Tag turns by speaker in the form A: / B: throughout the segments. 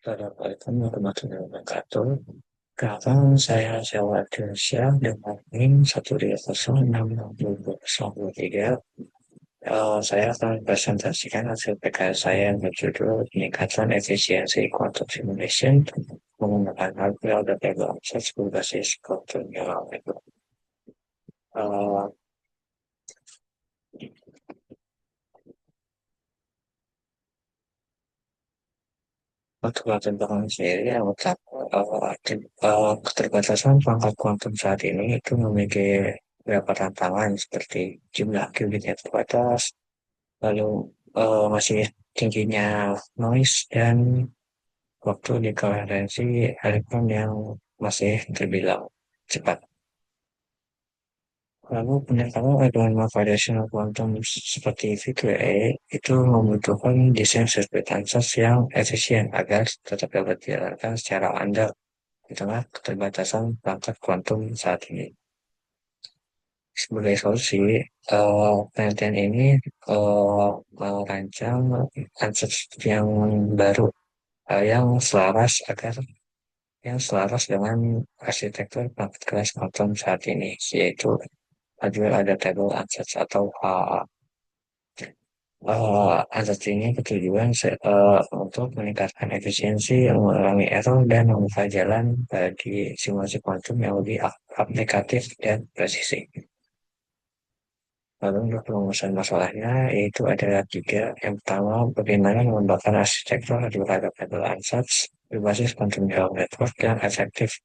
A: Assalamualaikum warahmatullahi wabarakatuh. Sekarang saya sewa Indonesia dengan NIM 1306023. Saya akan presentasikan hasil PKL saya yang berjudul peningkatan efisiensi quantum simulation menggunakan hardware adaptable access berbasis quantum neural network. Eh, Untuk latar belakang sendiri, yang utama, keterbatasan perangkat kuantum saat ini itu memiliki beberapa tantangan seperti jumlah qubit yang terbatas, lalu masih tingginya noise dan waktu dikoherensi elektron yang masih terbilang cepat. Lalu pendekatan dengan variational quantum seperti V2A itu membutuhkan desain sirkuit ansatz yang efisien agar tetap dapat dijalankan secara andal di tengah keterbatasan perangkat kuantum saat ini. Sebagai solusi, penelitian ini merancang ansatz yang baru, yang selaras dengan arsitektur perangkat keras kuantum saat ini, yaitu hardware adaptable ansatz atau HA. Ansatz ini bertujuan untuk meningkatkan efisiensi, mengurangi error, dan membuka jalan bagi simulasi kuantum yang lebih aplikatif dan presisi. Lalu untuk perumusan masalahnya, yaitu adalah tiga. Yang pertama, bagaimana mengembangkan arsitektur adaptable ansatz berbasis quantum neural network yang efektif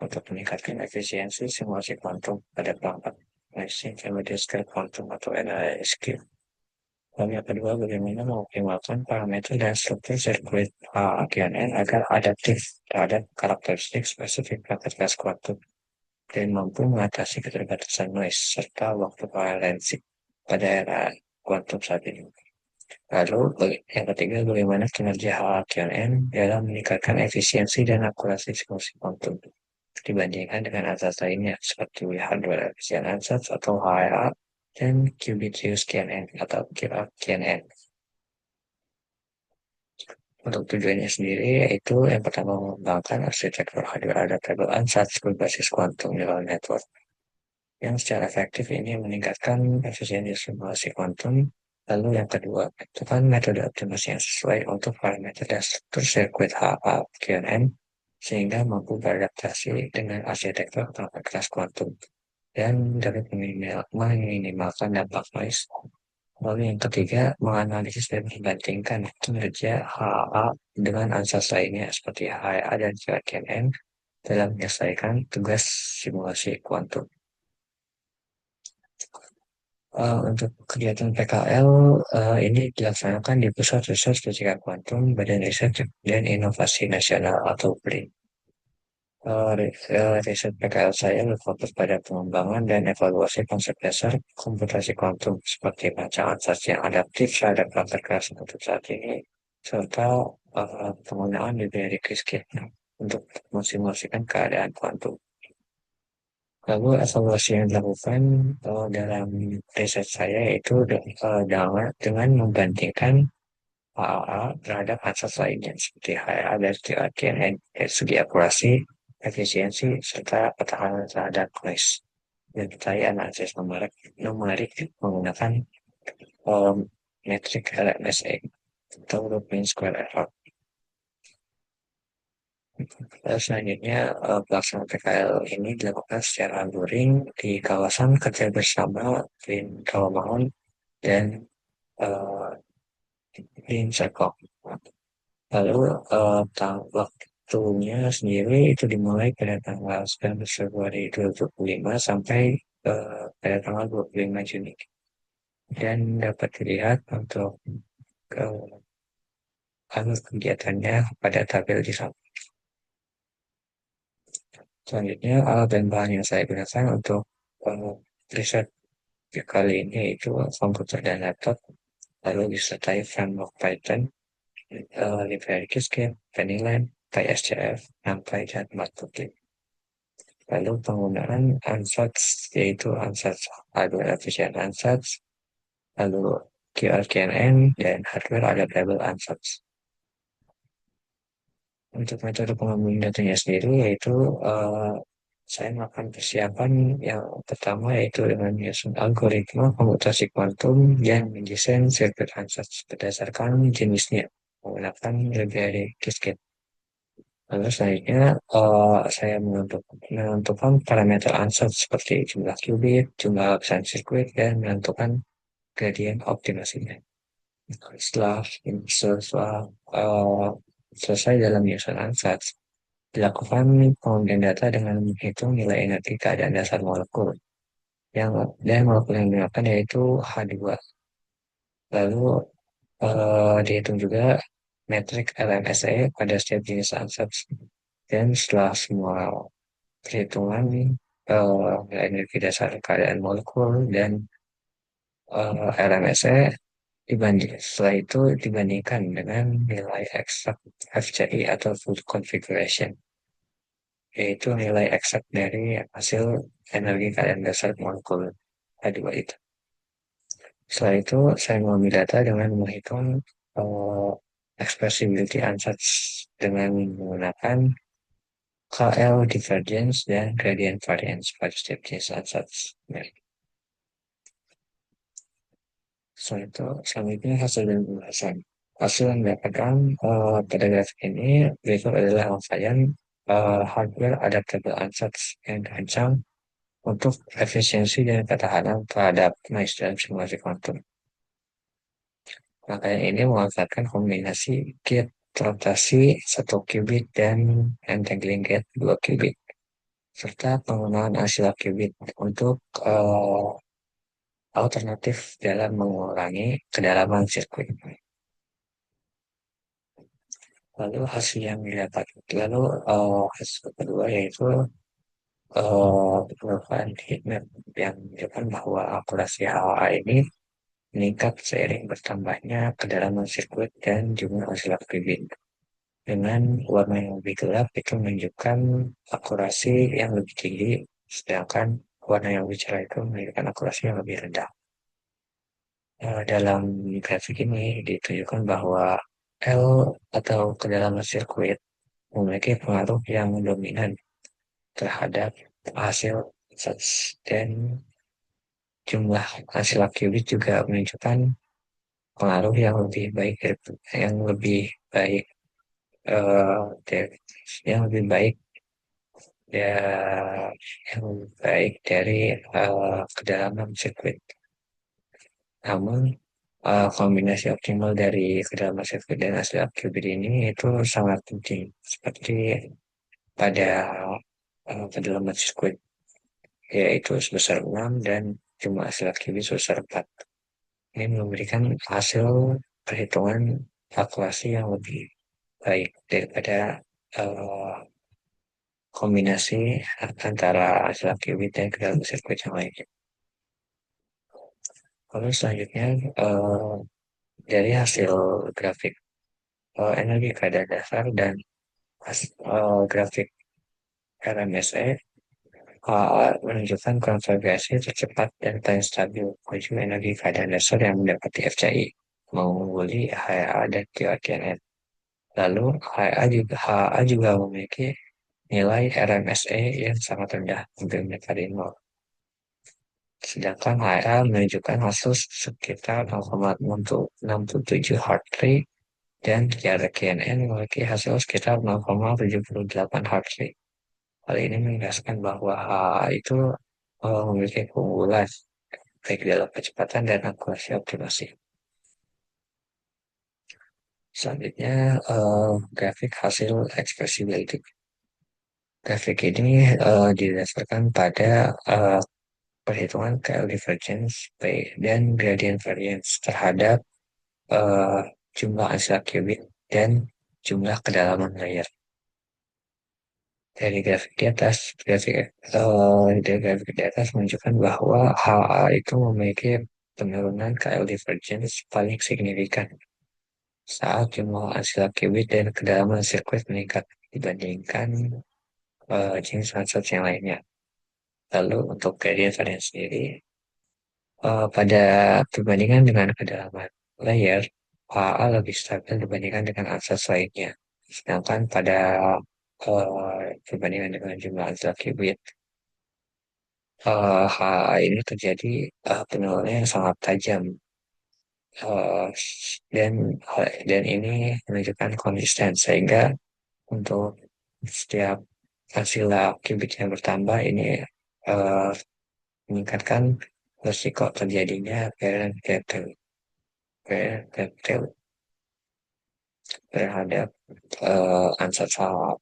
A: untuk meningkatkan efisiensi simulasi kuantum pada perangkat intermediate scale quantum atau NISQ. Lalu yang kedua, bagaimana mengoptimalkan parameter dan struktur sirkuit AGNN agar adaptif terhadap karakteristik spesifik perangkat keras kuantum dan mampu mengatasi keterbatasan noise serta waktu koherensi pada era kuantum saat ini. Lalu, yang ketiga, bagaimana kinerja HAQNN dalam meningkatkan efisiensi dan akurasi simulasi kuantum dibandingkan dengan ansatz lainnya seperti hardware efisien ansatz atau HRA dan qubit reuse QNN atau QRQNN. Untuk tujuannya sendiri yaitu yang pertama mengembangkan arsitektur hardware adaptable ansatz berbasis quantum neural network yang secara efektif ini meningkatkan efisiensi simulasi kuantum. Lalu yang kedua, itu kan metode optimasi yang sesuai untuk parameter dan struktur sirkuit HA-QNN sehingga mampu beradaptasi dengan arsitektur perangkat keras kuantum dan dapat meminimalkan dampak noise. Lalu yang ketiga, menganalisis dan membandingkan kinerja HA dengan ansatz lainnya seperti HA dan QRQNN dalam menyelesaikan tugas simulasi kuantum. Untuk kegiatan PKL ini dilaksanakan di Pusat Riset Fisika Kuantum Badan Riset dan Inovasi Nasional atau BRIN. Riset PKL saya berfokus pada pengembangan dan evaluasi konsep dasar komputasi kuantum seperti rancangan ansatz yang adaptif terhadap perangkat keras untuk saat ini, serta penggunaan library Qiskit untuk mensimulasikan keadaan kuantum. Lalu evaluasi yang dilakukan dalam riset saya itu dengan membandingkan AAA terhadap ansatz lainnya seperti HRA dan QRTNN dari segi akurasi, efisiensi, serta pertahanan terhadap noise. Dan saya analisis numerik menggunakan um, metrik LMSA atau Root Mean Square Error. Selanjutnya, pelaksanaan PKL ini dilakukan secara luring di kawasan kerja bersama Green Kawamangun dan uh, Green Serkok. Lalu waktunya sendiri itu dimulai pada tanggal 19 Februari 2025 sampai pada tanggal 25 Juni. Dan dapat dilihat untuk alur kegiatannya pada tabel di sana. Selanjutnya, alat dan bahan yang saya gunakan untuk uh, riset kali ini itu komputer dan laptop, lalu disertai framework Python, library Qiskit, Pennyland, PySCF, NumPy, dan Matplotlib. Lalu penggunaan ansatz, yaitu ansatz hardware efficient ansatz, lalu QRKNN, dan hardware adaptable ansatz. Untuk metode pengambilan datanya sendiri yaitu eh, saya melakukan persiapan yang pertama yaitu dengan menyusun algoritma komputasi kuantum dan mendesain sirkuit ansatz berdasarkan jenisnya menggunakan library Qiskit. Lalu selanjutnya saya menentukan parameter ansatz seperti jumlah qubit, jumlah lapisan sirkuit, dan menentukan gradient optimasinya. Setelah setelah eh, selesai dalam menyusun ansatz, dilakukan pengambilan data dengan menghitung nilai energi keadaan dasar molekul yang dan molekul yang digunakan yaitu H2. Lalu dihitung juga metrik LMSE pada setiap jenis ansatz. Dan setelah semua perhitungan nilai energi dasar keadaan molekul dan LMSE setelah itu dibandingkan dengan nilai eksak FCI atau full configuration, yaitu nilai eksak dari hasil energi keadaan dasar molekul H2 itu. Setelah itu, saya mengambil data dengan menghitung eh, expressibility ansatz dengan menggunakan KL divergence dan gradient variance pada setiap jenis ansatz. Nah, setelah itu, selanjutnya hasil dan pembahasan. Hasil yang didapatkan pada grafik ini berikut adalah rangkaian hardware adaptable ansatz yang dirancang untuk efisiensi dan ketahanan terhadap noise dalam simulasi kuantum. Rangkaian ini memanfaatkan kombinasi gate rotasi 1 qubit dan entangling gate 2 qubit, serta penggunaan asilah qubit untuk alternatif dalam mengurangi kedalaman sirkuit. Lalu hasil yang didapat, lalu hasil kedua yaitu penelusuran heatmap yang menunjukkan bahwa akurasi HA ini meningkat seiring bertambahnya kedalaman sirkuit dan jumlah hasil qubit. Dengan warna yang lebih gelap itu menunjukkan akurasi yang lebih tinggi, sedangkan warna yang lebih cerah itu menunjukkan akurasi yang lebih rendah. Dalam grafik ini ditunjukkan bahwa L atau kedalaman sirkuit memiliki pengaruh yang dominan terhadap hasil dan jumlah hasil qubit juga menunjukkan pengaruh yang lebih baik yang lebih baik yang lebih baik ya yang lebih baik dari kedalaman sirkuit. Namun kombinasi optimal dari kedalaman sirkuit dan hasil qubit ini itu sangat penting seperti pada kedalaman sirkuit yaitu sebesar 6 dan jumlah hasil qubit sebesar 4. Ini memberikan hasil perhitungan kalkulasi yang lebih baik daripada eh, kombinasi antara hasil qubit dan kedalaman sirkuit yang lainnya. Lalu selanjutnya dari hasil grafik energi keadaan dasar dan grafik RMSE menunjukkan konvergasi tercepat dan paling stabil menuju energi keadaan dasar yang mendapati FCI mengungguli HA dan QRTNN. Lalu HA juga memiliki nilai RMSE yang sangat rendah, hampir mendekati nol. Sedangkan HA menunjukkan hasil sekitar 0,67 heart rate dan QRTNN memiliki hasil sekitar 0,78 heart rate. Hal ini menegaskan bahwa HA itu memiliki keunggulan baik dalam kecepatan dan akurasi optimasi. Selanjutnya, grafik hasil expressibility. Grafik ini didasarkan pada perhitungan KL divergence dan gradient variance terhadap eh, jumlah hasil qubit dan jumlah kedalaman layer. Dari grafik di atas, dari grafik di atas menunjukkan bahwa HA itu memiliki penurunan KL divergence paling signifikan saat jumlah hasil qubit dan kedalaman sirkuit meningkat dibandingkan jenis sensor yang lainnya. Lalu untuk gradient variance sendiri, pada perbandingan dengan kedalaman layer, HA lebih stabil dibandingkan dengan ansatz lainnya. Sedangkan pada perbandingan dengan jumlah zat qubit, hal ini terjadi penurunannya yang sangat tajam. eh, dan dan ini menunjukkan konsisten sehingga untuk setiap hasil qubit yang bertambah ini eh, meningkatkan risiko terjadinya varian Gaptel terhadap ansat saham.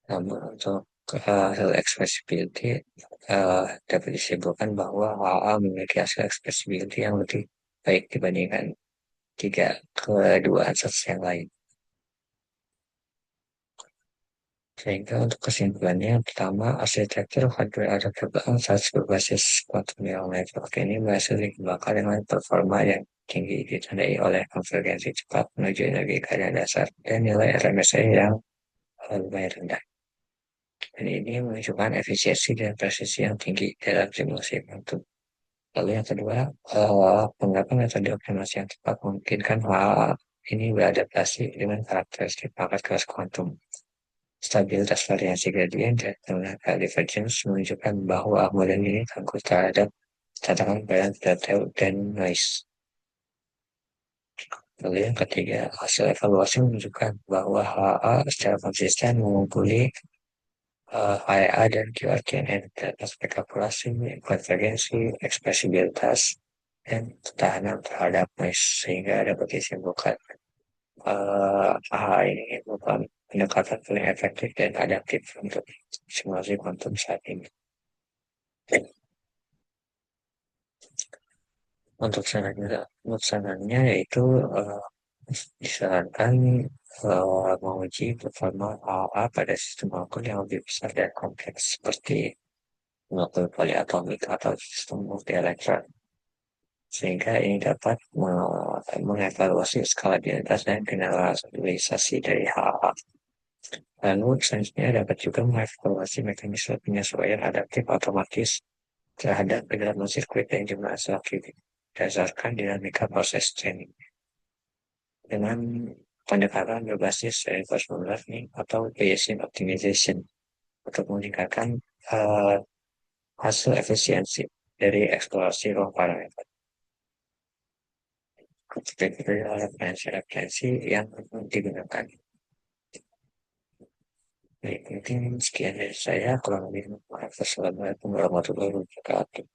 A: Namun untuk hasil expressibility dapat disimpulkan bahwa AA memiliki hasil expressibility yang lebih baik dibandingkan kedua ansat yang lain. Sehingga untuk kesimpulannya, yang pertama, arsitektur hardware adaptable ansatz berbasis quantum neural network ini berhasil dikembangkan dengan performa yang tinggi ditandai oleh konvergensi cepat menuju energi keadaan dasar dan nilai RMSE yang lumayan rendah. Dan ini menunjukkan efisiensi dan presisi yang tinggi dalam simulasi kuantum. Lalu yang kedua, penerapan metode optimasi yang tepat memungkinkan hal ini beradaptasi dengan karakteristik pangkat kelas kuantum. Stabilitas variasi gradien dan tenaga divergence menunjukkan bahwa model ini tangguh terhadap tantangan varian detail dan noise. Lalu yang ketiga, hasil evaluasi menunjukkan bahwa HA secara konsisten mengumpuli HA dan QRKNN atas kalkulasi, konvergensi, ekspresibilitas, dan ketahanan terhadap noise sehingga dapat disimpulkan HA ini merupakan pendekatan paling efektif dan adaptif untuk simulasi kuantum saat ini. Untuk sarannya yaitu disarankan menguji performa AA pada sistem molekul yang lebih besar dan kompleks seperti molekul poliatomik atau sistem multi elektron sehingga ini dapat mengevaluasi skalabilitas dan generalisasi dari HA. Lalu selanjutnya dapat juga mengevaluasi mekanisme penyesuaian adaptif otomatis terhadap kedalaman sirkuit dan jumlah sel qubit berdasarkan dinamika proses training dengan pendekatan berbasis reinforcement learning atau Bayesian optimization untuk meningkatkan uh, hasil efisiensi dari eksplorasi ruang parameter. Seperti referensi-referensi yang digunakan. Baik, mungkin sekian dari saya. Kurang lebih maaf. Wassalamualaikum warahmatullahi wabarakatuh.